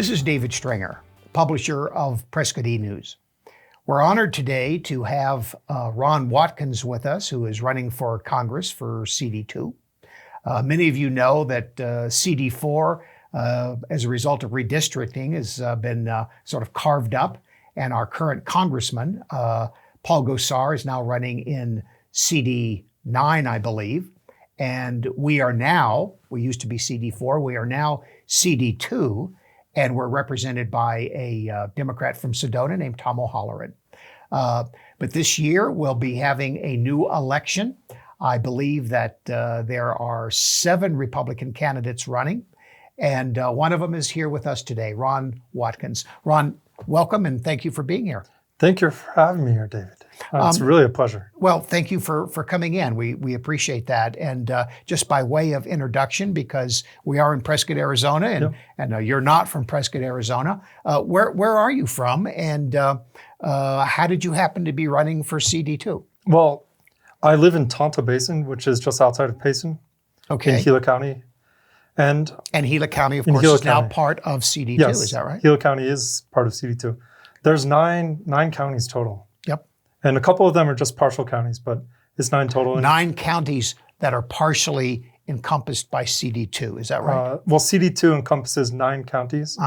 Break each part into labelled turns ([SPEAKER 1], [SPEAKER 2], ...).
[SPEAKER 1] This is David Stringer, publisher of Prescott E-News. We're honored today to have Ron Watkins with us, who is running for Congress for CD2. Many of you know that CD4, as a result of redistricting, has been sort of carved up, and our current congressman, Paul Gosar, is now running in CD9, I believe. And we used to be CD4, we are now CD2, and we're represented by a Democrat from Sedona named Tom O'Halloran. But this year we'll be having a new election. I believe that there are 7 Republican candidates running, and one of them is here with us today, Ron Watkins. Ron, welcome, and thank you for being here.
[SPEAKER 2] Thank you for having me here, David. It's really a pleasure.
[SPEAKER 1] Well, thank you for coming in. We appreciate that. And just by way of introduction, because we are in Prescott, Arizona, and you're not from Prescott, Arizona, where are you from, and how did you happen to be running for CD2?
[SPEAKER 2] Well, I live in Tonto Basin, which is just outside of Payson, in Gila County. And
[SPEAKER 1] Gila County, of course, is now part of CD2,
[SPEAKER 2] yes,
[SPEAKER 1] is that right?
[SPEAKER 2] Gila County is part of CD2. There's nine counties total.
[SPEAKER 1] Yep.
[SPEAKER 2] And a couple of them are just partial counties, but it's 9 total.
[SPEAKER 1] 9 counties that are partially encompassed by CD2, is that right?
[SPEAKER 2] Well, CD2 encompasses 9 counties,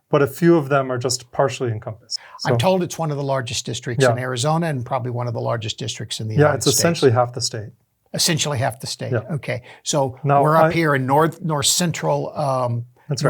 [SPEAKER 2] but a few of them are just partially encompassed. So,
[SPEAKER 1] I'm told it's one of the largest districts in Arizona and probably one of the largest districts in the United States.
[SPEAKER 2] Yeah, it's essentially half the state.
[SPEAKER 1] Essentially half the state.
[SPEAKER 2] Yeah.
[SPEAKER 1] Okay. So
[SPEAKER 2] now,
[SPEAKER 1] we're up here in north central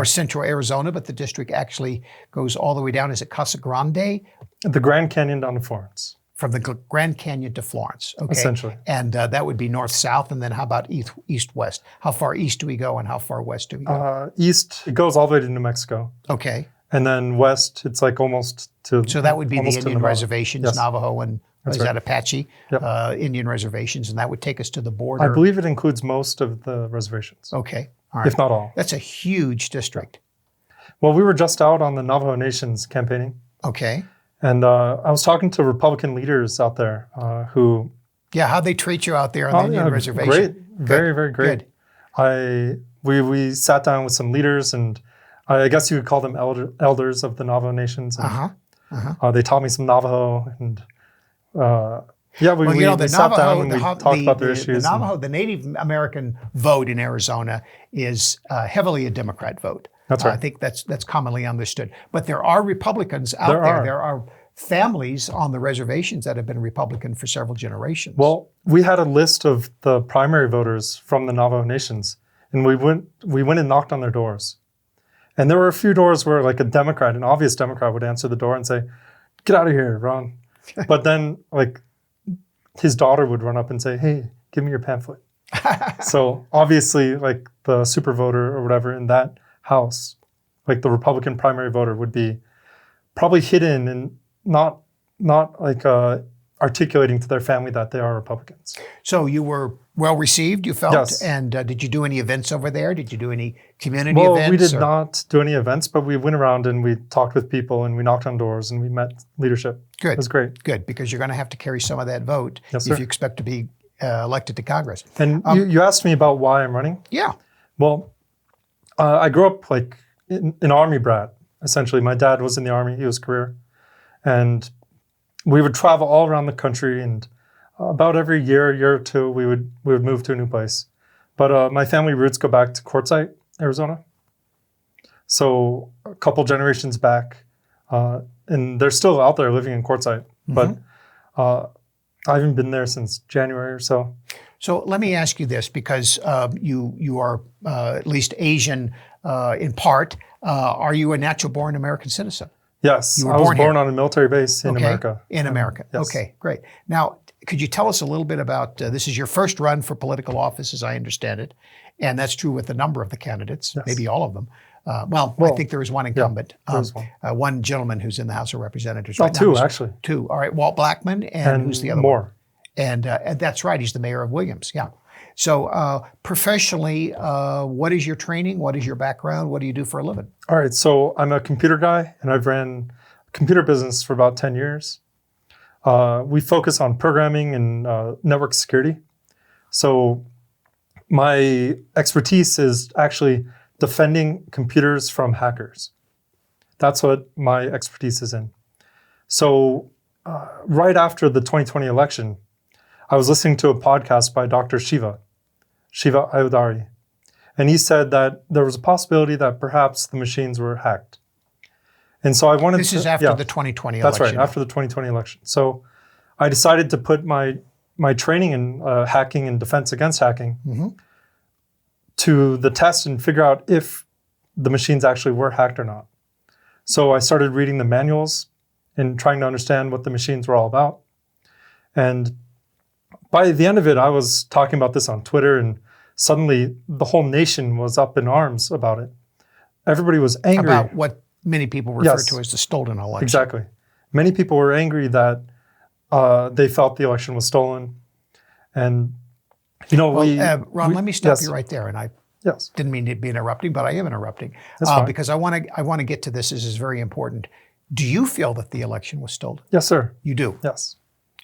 [SPEAKER 2] central
[SPEAKER 1] Arizona, but the district actually goes all the way down. Is it Casa Grande?
[SPEAKER 2] The Grand Canyon down to Florence.
[SPEAKER 1] From the Grand Canyon to Florence. Okay.
[SPEAKER 2] Essentially.
[SPEAKER 1] And that would be north-south, and then how about east-west? How far east do we go and how far west do we go?
[SPEAKER 2] East, it goes all the way to New Mexico.
[SPEAKER 1] Okay.
[SPEAKER 2] And then west, it's like almost to...
[SPEAKER 1] So that would be the Indian reservations,
[SPEAKER 2] yes.
[SPEAKER 1] Navajo and that Apache
[SPEAKER 2] Yep.
[SPEAKER 1] Indian reservations, and that would take us to the border.
[SPEAKER 2] I believe it includes most of the reservations.
[SPEAKER 1] Okay, all right.
[SPEAKER 2] If not all.
[SPEAKER 1] That's a huge district.
[SPEAKER 2] Well, we were just out on the Navajo Nations campaigning.
[SPEAKER 1] Okay.
[SPEAKER 2] And I was talking to Republican leaders out there who...
[SPEAKER 1] Yeah, how'd they treat you out there on the Indian reservation?
[SPEAKER 2] Great, very, very great.
[SPEAKER 1] Good.
[SPEAKER 2] We sat down with some leaders, and I guess you could call them elders of the Navajo Nations. And, they taught me some Navajo, and we sat down and we talked about their issues.
[SPEAKER 1] The Navajo, the Native American vote in Arizona is heavily a Democrat vote.
[SPEAKER 2] That's right.
[SPEAKER 1] I think that's commonly understood. But there are Republicans out there. There are families on the reservations that have been Republican for several generations.
[SPEAKER 2] Well, we had a list of the primary voters from the Navajo Nations, and we went and knocked on their doors. And there were a few doors where like an obvious Democrat would answer the door and say, "Get out of here, Ron." But then like his daughter would run up and say, "Hey, give me your pamphlet." So obviously like the super voter or whatever in that house, like the Republican primary voter would be probably hidden and not like articulating to their family that they are Republicans.
[SPEAKER 1] So you were well received, you felt?
[SPEAKER 2] Yes.
[SPEAKER 1] And did you do any events over there? Did you do any community
[SPEAKER 2] events?
[SPEAKER 1] Well,
[SPEAKER 2] we did not do any events, but we went around and we talked with people and we knocked on doors and we met leadership.
[SPEAKER 1] Good.
[SPEAKER 2] It was great.
[SPEAKER 1] Good, because you're going to have to carry some of that vote if you expect to be elected to Congress.
[SPEAKER 2] And you asked me about why I'm running?
[SPEAKER 1] Yeah.
[SPEAKER 2] Well, I grew up like an Army brat, essentially. My dad was in the Army, he was career. And we would travel all around the country, and about every year or two, we would move to a new place. But my family roots go back to Quartzsite, Arizona. So a couple generations back, and they're still out there living in Quartzsite. But I haven't been there since January or so.
[SPEAKER 1] So let me ask you this, because you are at least Asian in part. Are you a natural-born American citizen?
[SPEAKER 2] Yes, I was born on a military base in America.
[SPEAKER 1] In America.
[SPEAKER 2] Yes.
[SPEAKER 1] Okay, great. Now, could you tell us a little bit about, this is your first run for political office, as I understand it, and that's true with a number of the candidates, maybe all of them. Well, I think there is one incumbent, one gentleman who's in the House of Representatives right now.
[SPEAKER 2] 2, actually.
[SPEAKER 1] 2. All right, Walt Blackman, and who's the other
[SPEAKER 2] Moore.
[SPEAKER 1] one? And that's right, he's the mayor of Williams, yeah. So professionally, what is your training? What is your background? What do you do for a living?
[SPEAKER 2] All right, so I'm a computer guy, and I've ran a computer business for about 10 years. We focus on programming and network security. So my expertise is actually defending computers from hackers. That's what my expertise is in. So right after the 2020 election, I was listening to a podcast by Dr. Shiva Ayodhari. And he said that there was a possibility that perhaps the machines were hacked. And so I wanted
[SPEAKER 1] This is after the 2020
[SPEAKER 2] That's
[SPEAKER 1] election.
[SPEAKER 2] right, after the 2020 election. So I decided to put my training in hacking and defense against hacking to the test and figure out if the machines actually were hacked or not. So I started reading the manuals and trying to understand what the machines were all about. And by the end of it, I was talking about this on Twitter, and suddenly the whole nation was up in arms about it. Everybody was angry.
[SPEAKER 1] About what many people refer to as the stolen election.
[SPEAKER 2] Exactly. Many people were angry that they felt the election was stolen. And,
[SPEAKER 1] Ron, let me stop you right there. And I didn't mean to be interrupting, but I am interrupting.
[SPEAKER 2] That's fine.
[SPEAKER 1] Because I want to get to this. This is very important. Do you feel that the election was stolen?
[SPEAKER 2] Yes, sir.
[SPEAKER 1] You do?
[SPEAKER 2] Yes.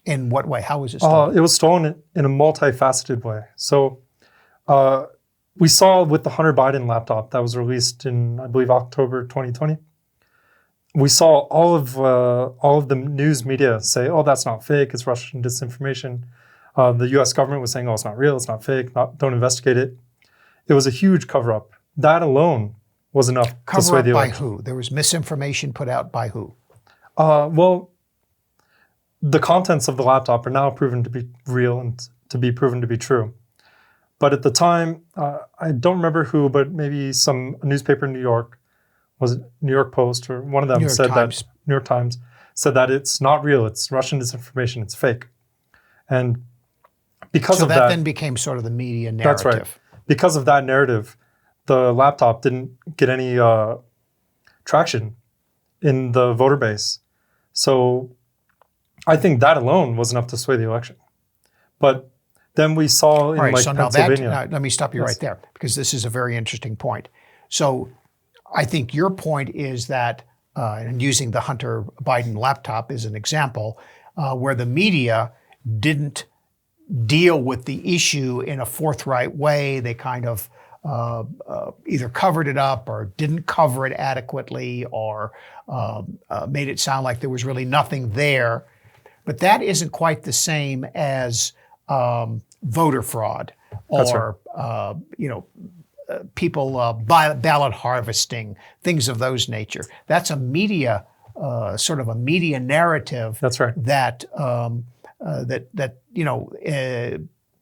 [SPEAKER 1] In what way? How was it stolen?
[SPEAKER 2] It was stolen in a multifaceted way. So we saw with the Hunter Biden laptop that was released in, I believe, October 2020. We saw all of the news media say, "Oh, that's not fake. It's Russian disinformation." The U.S. government was saying, "Oh, it's not real. It's not fake. Don't investigate it." It was a huge cover-up. That alone was enough to sway the election.
[SPEAKER 1] Cover-up by who? There was misinformation put out by who?
[SPEAKER 2] Well, the contents of the laptop are now proven to be real and to be proven to be true. But at the time, I don't remember who, but maybe some newspaper in New York, was it New York Post or one of them New York Times said that it's not real. It's Russian disinformation. It's fake. And because of that,
[SPEAKER 1] so that then became sort of the media narrative.
[SPEAKER 2] That's right. Because of that narrative, the laptop didn't get any traction in the voter base. So I think that alone was enough to sway the election. But then we saw in Pennsylvania.
[SPEAKER 1] Now let me stop you right there, because this is a very interesting point. So I think your point is that, and using the Hunter Biden laptop as an example, where the media didn't deal with the issue in a forthright way. They kind of either covered it up or didn't cover it adequately, or made it sound like there was really nothing there. But that isn't quite the same as voter fraud or people ballot harvesting, things of those nature. That's a media sort of a media narrative.
[SPEAKER 2] That's right.
[SPEAKER 1] That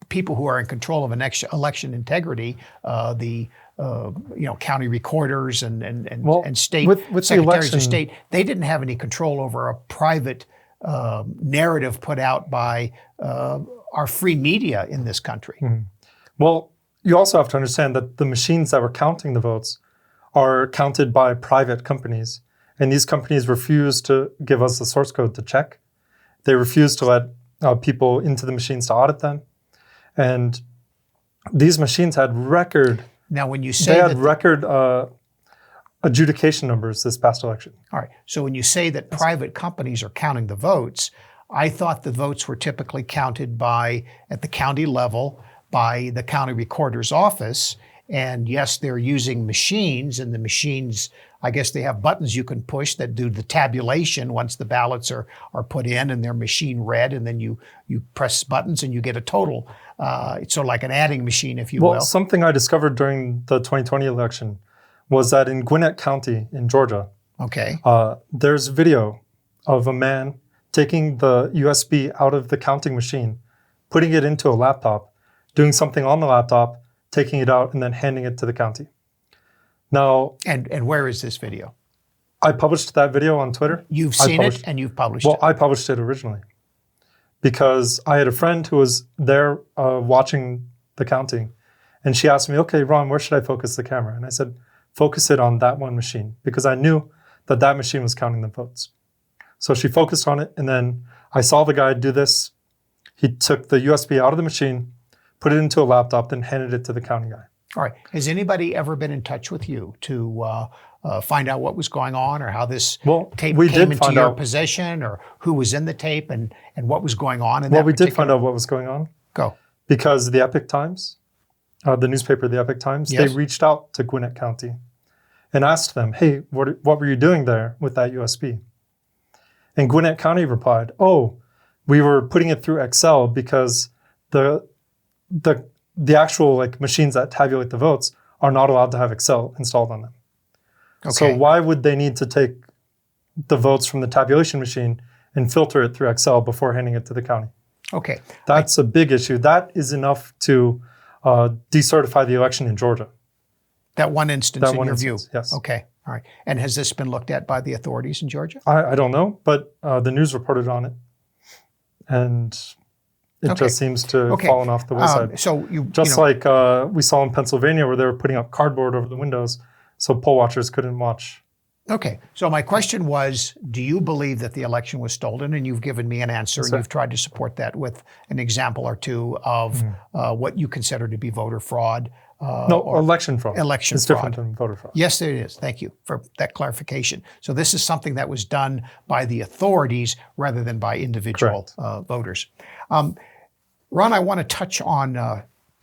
[SPEAKER 1] people who are in control of election integrity, the county recorders and state
[SPEAKER 2] with
[SPEAKER 1] secretaries of state, they didn't have any control over a private narrative put out by our free media in this country.
[SPEAKER 2] Mm-hmm. Well, you also have to understand that the machines that were counting the votes are counted by private companies, and these companies refuse to give us the source code to check. They refuse to let people into the machines to audit them, and these machines had record.
[SPEAKER 1] Now, when you say
[SPEAKER 2] record adjudication numbers this past election.
[SPEAKER 1] All right. So when you say that private companies are counting the votes, I thought the votes were typically counted at the county level by the county recorder's office. And yes, they're using machines, and the machines, I guess they have buttons you can push that do the tabulation once the ballots are put in and they're machine read, and then you press buttons and you get a total. It's sort of like an adding machine, if you will.
[SPEAKER 2] Well, something I discovered during the 2020 election was that in Gwinnett County in Georgia, there's video of a man taking the USB out of the counting machine, putting it into a laptop, doing something on the laptop, taking it out, and then handing it to the county. Now,
[SPEAKER 1] and where is this video?
[SPEAKER 2] I published that video on Twitter.
[SPEAKER 1] You've seen it and you've published it.
[SPEAKER 2] Well, I published it originally because I had a friend who was there watching the counting, and she asked me, "Okay, Ron, where should I focus the camera?" And I said, "Focus it on that one machine," because I knew that machine was counting the votes. So she focused on it, and then I saw the guy do this. He took the USB out of the machine, put it into a laptop, then handed it to the county guy.
[SPEAKER 1] All right. Has anybody ever been in touch with you to find out what was going on, or how this tape came into your possession, or who was in the tape and what was going on in that?
[SPEAKER 2] Well, we did find out what was going on.
[SPEAKER 1] Go.
[SPEAKER 2] Because the Epic Times, the newspaper, the Epic Times, they reached out to Gwinnett County. and asked them, hey, what were you doing there with that USB? And Gwinnett County replied, oh, we were putting it through Excel because the actual like machines that tabulate the votes are not allowed to have Excel installed on them.
[SPEAKER 1] Okay.
[SPEAKER 2] So why would they need to take the votes from the tabulation machine and filter it through Excel before handing it to the county?
[SPEAKER 1] Okay.
[SPEAKER 2] That's a big issue. That is enough to decertify the election in Georgia.
[SPEAKER 1] That one instance in your view?
[SPEAKER 2] Yes.
[SPEAKER 1] Okay. All right. And has this been looked at by the authorities in Georgia?
[SPEAKER 2] I don't know, but the news reported on it. And it just seems to have fallen off the wayside.
[SPEAKER 1] So
[SPEAKER 2] like we saw in Pennsylvania where they were putting up cardboard over the windows so poll watchers couldn't watch.
[SPEAKER 1] Okay. So my question was, do you believe that the election was stolen? And you've given me an answer, and you've tried to support that with an example or two of what you consider to be voter fraud.
[SPEAKER 2] Election fraud.
[SPEAKER 1] Election
[SPEAKER 2] it's
[SPEAKER 1] fraud.
[SPEAKER 2] Different than voter fraud.
[SPEAKER 1] Yes, it is. Thank you for that clarification. So this is something that was done by the authorities rather than by individual voters. Ron, I want to touch on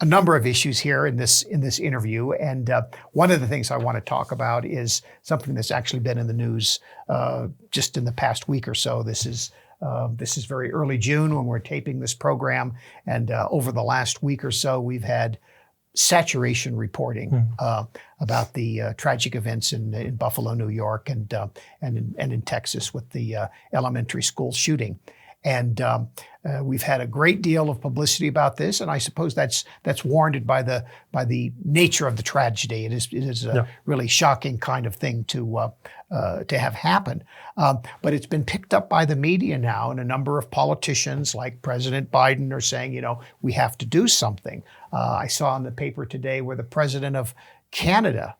[SPEAKER 1] a number of issues here in this interview, and one of the things I want to talk about is something that's actually been in the news just in the past week or so. This is very early June when we're taping this program, and over the last week or so, we've had saturation reporting about the tragic events in Buffalo, New York, and in Texas with the elementary school shooting. And we've had a great deal of publicity about this, and I suppose that's warranted by the nature of the tragedy. It is a really shocking kind of thing to have happen. But it's been picked up by the media now, and a number of politicians like President Biden are saying, we have to do something. I saw in the paper today where the president of Canada,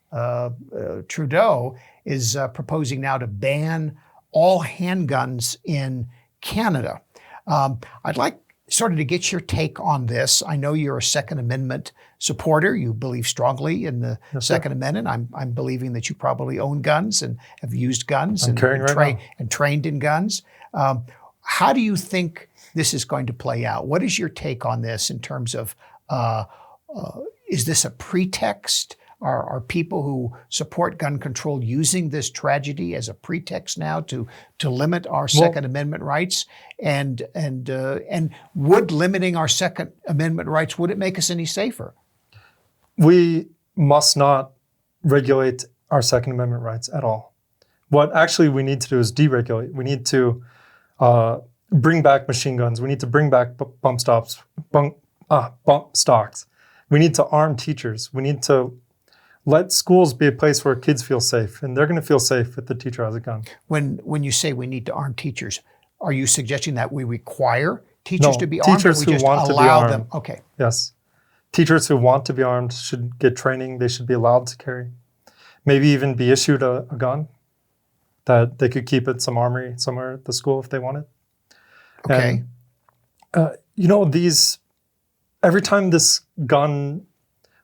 [SPEAKER 1] Trudeau, is proposing now to ban all handguns in Canada. I'd like sort of to get your take on this. I know you're a Second Amendment supporter. You believe strongly in the Second Amendment. I'm believing that you probably own guns and have used guns and trained in guns. How do you think this is going to play out? What is your take on this in terms of is this a pretext? Are people who support gun control using this tragedy as a pretext now to limit our Second Amendment rights? And would limiting our Second Amendment rights, would it make us any safer?
[SPEAKER 2] We must not regulate our Second Amendment rights at all. What actually we need to do is deregulate. We need to bring back machine guns. We need to bring back bump stocks. We need to arm teachers. We need to let schools be a place where kids feel safe, and they're going to feel safe if the teacher has a gun.
[SPEAKER 1] When you say we need to arm teachers, are you suggesting that we require teachers to be armed, or we just allow them? Okay.
[SPEAKER 2] Yes. Teachers who want to be armed should get training. They should be allowed to carry. Maybe even be issued a gun that they could keep at some armory somewhere at the school if they wanted.
[SPEAKER 1] Okay.
[SPEAKER 2] And, every time this gun,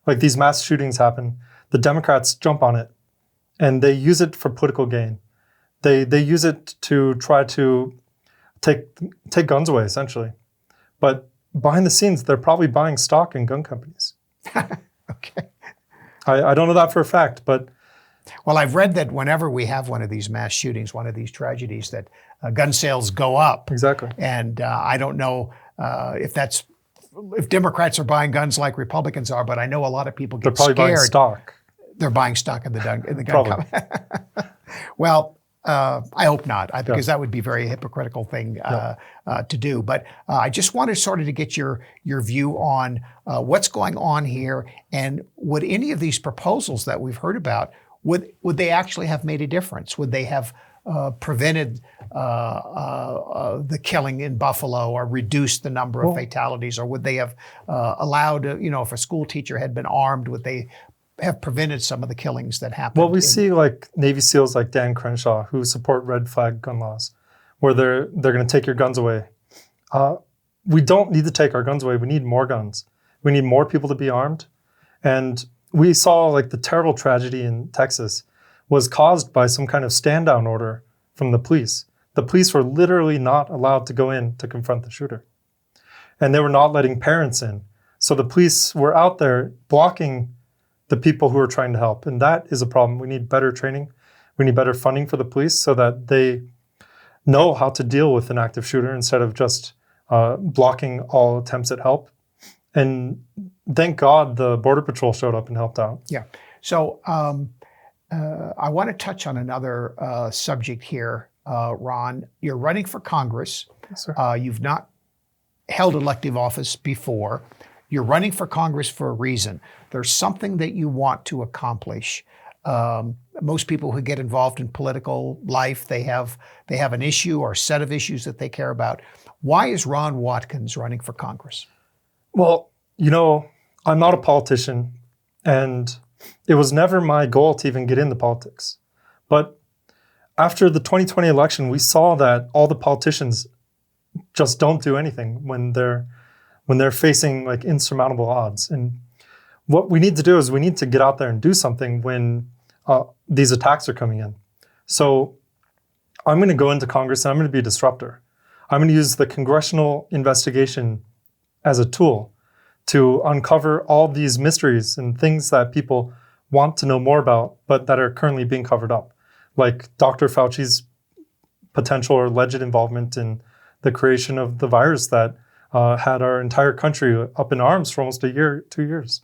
[SPEAKER 2] like these mass shootings happen, the Democrats jump on it and they use it for political gain. They use it to try to take guns away, essentially. But behind the scenes, they're probably buying stock in gun companies.
[SPEAKER 1] Okay.
[SPEAKER 2] I don't know that for a fact, but...
[SPEAKER 1] Well, I've read that whenever we have one of these mass shootings, one of these tragedies, that gun sales go up.
[SPEAKER 2] Exactly.
[SPEAKER 1] And I don't know if Democrats are buying guns like Republicans are, but I know a lot of people get scared.
[SPEAKER 2] They're probably buying stock.
[SPEAKER 1] They're buying stock in the gun company. Well, I hope not, because that would be a very hypocritical thing to do. But I just wanted sort of to get your view on what's going on here, and would any of these proposals that we've heard about, would they actually have made a difference? Would they have prevented the killing in Buffalo, or reduced the number of fatalities, or would they have allowed, if a school teacher had been armed, would they have prevented some of the killings that happened?
[SPEAKER 2] Well, we see like Navy SEALs like Dan Crenshaw who support red flag gun laws, where they're going to take your guns away. We don't need to take our guns away. We need more guns. We need more people to be armed. And we saw like the terrible tragedy in Texas was caused by some kind of stand down order from the police. The police were literally not allowed to go in to confront the shooter. And they were not letting parents in. So the police were out there blocking the the people who are trying to help. And that is a problem. We need better training. We need better funding for the police so that they know how to deal with an active shooter instead of just blocking all attempts at help. And thank God the Border Patrol showed up and helped out.
[SPEAKER 1] Yeah. So I want to touch on another subject here, Ron. You're running for Congress.
[SPEAKER 2] Yes, sir.
[SPEAKER 1] You've not held elective office before. You're running for Congress for a reason. There's something that you want to accomplish. Most people who get involved in political life, they have an issue or a set of issues that they care about. Why is Ron Watkins running for Congress?
[SPEAKER 2] Well, I'm not a politician, and it was never my goal to even get into politics. But after the 2020 election, we saw that all the politicians just don't do anything when they're facing like insurmountable odds. And what we need to do is we need to get out there and do something when these attacks are coming in. So I'm going to go into Congress and I'm going to be a disruptor. I'm going to use the congressional investigation as a tool to uncover all these mysteries and things that people want to know more about, but that are currently being covered up, like Dr. Fauci's potential or alleged involvement in the creation of the virus that had our entire country up in arms for almost a year, 2 years.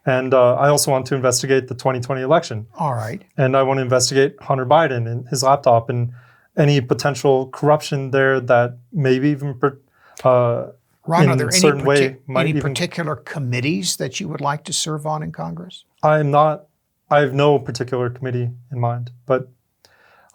[SPEAKER 2] And I also want to investigate the 2020 election.
[SPEAKER 1] All right.
[SPEAKER 2] And I want to investigate Hunter Biden and his laptop and any potential corruption there that maybe even
[SPEAKER 1] Ron, are there
[SPEAKER 2] any
[SPEAKER 1] particular committees that you would like to serve on in Congress?
[SPEAKER 2] I have no particular committee in mind, but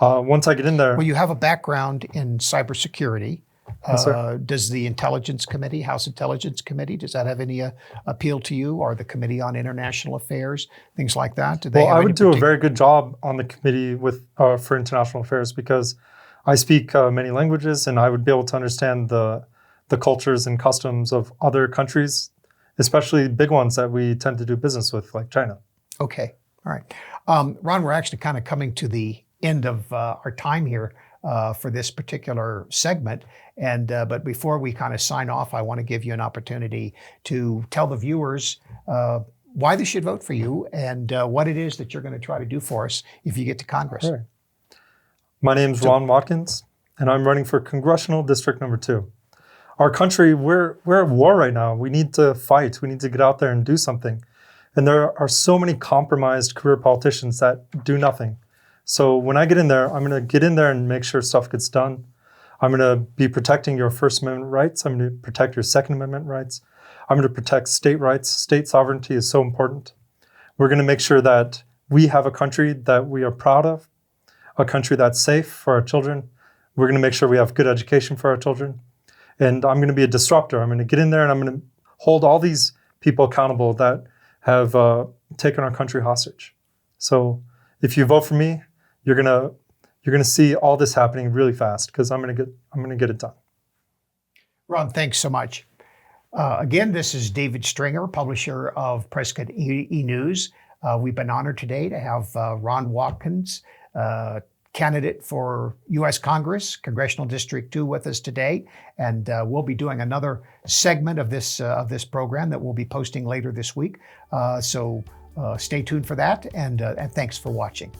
[SPEAKER 2] once I get in there.
[SPEAKER 1] Well, you have a background in cybersecurity.
[SPEAKER 2] Yes, sir.
[SPEAKER 1] Does the Intelligence Committee, House Intelligence Committee, does that have any appeal to you, or the Committee on International Affairs, things like that?
[SPEAKER 2] Well, I would do a very good job on the committee for international affairs because I speak many languages, and I would be able to understand the cultures and customs of other countries, especially big ones that we tend to do business with, like China.
[SPEAKER 1] Okay, all right. Ron, we're actually kind of coming to the end of our time here for this particular segment. But before we kind of sign off, I want to give you an opportunity to tell the viewers why they should vote for you and what it is that you're going to try to do for us if you get to Congress.
[SPEAKER 2] Sure. My name's Ron Watkins, and I'm running for Congressional District number 2. Our country, we're at war right now. We need to fight. We need to get out there and do something. And there are so many compromised career politicians that do nothing. So when I get in there, I'm going to get in there and make sure stuff gets done. I'm going to be protecting your First Amendment rights. I'm going to protect your Second Amendment rights. I'm going to protect state rights. State sovereignty is so important. We're going to make sure that we have a country that we are proud of, a country that's safe for our children. We're going to make sure we have good education for our children. And I'm going to be a disruptor. I'm going to get in there and I'm going to hold all these people accountable that have taken our country hostage. So if you vote for me, you're going to see all this happening really fast because I'm going to get it done.
[SPEAKER 1] Ron, thanks so much. Again, this is David Stringer, publisher of Prescott E-News. We've been honored today to have Ron Watkins, candidate for U.S. Congress, Congressional District 2, with us today. And we'll be doing another segment of this program that we'll be posting later this week. So stay tuned for that, and thanks for watching.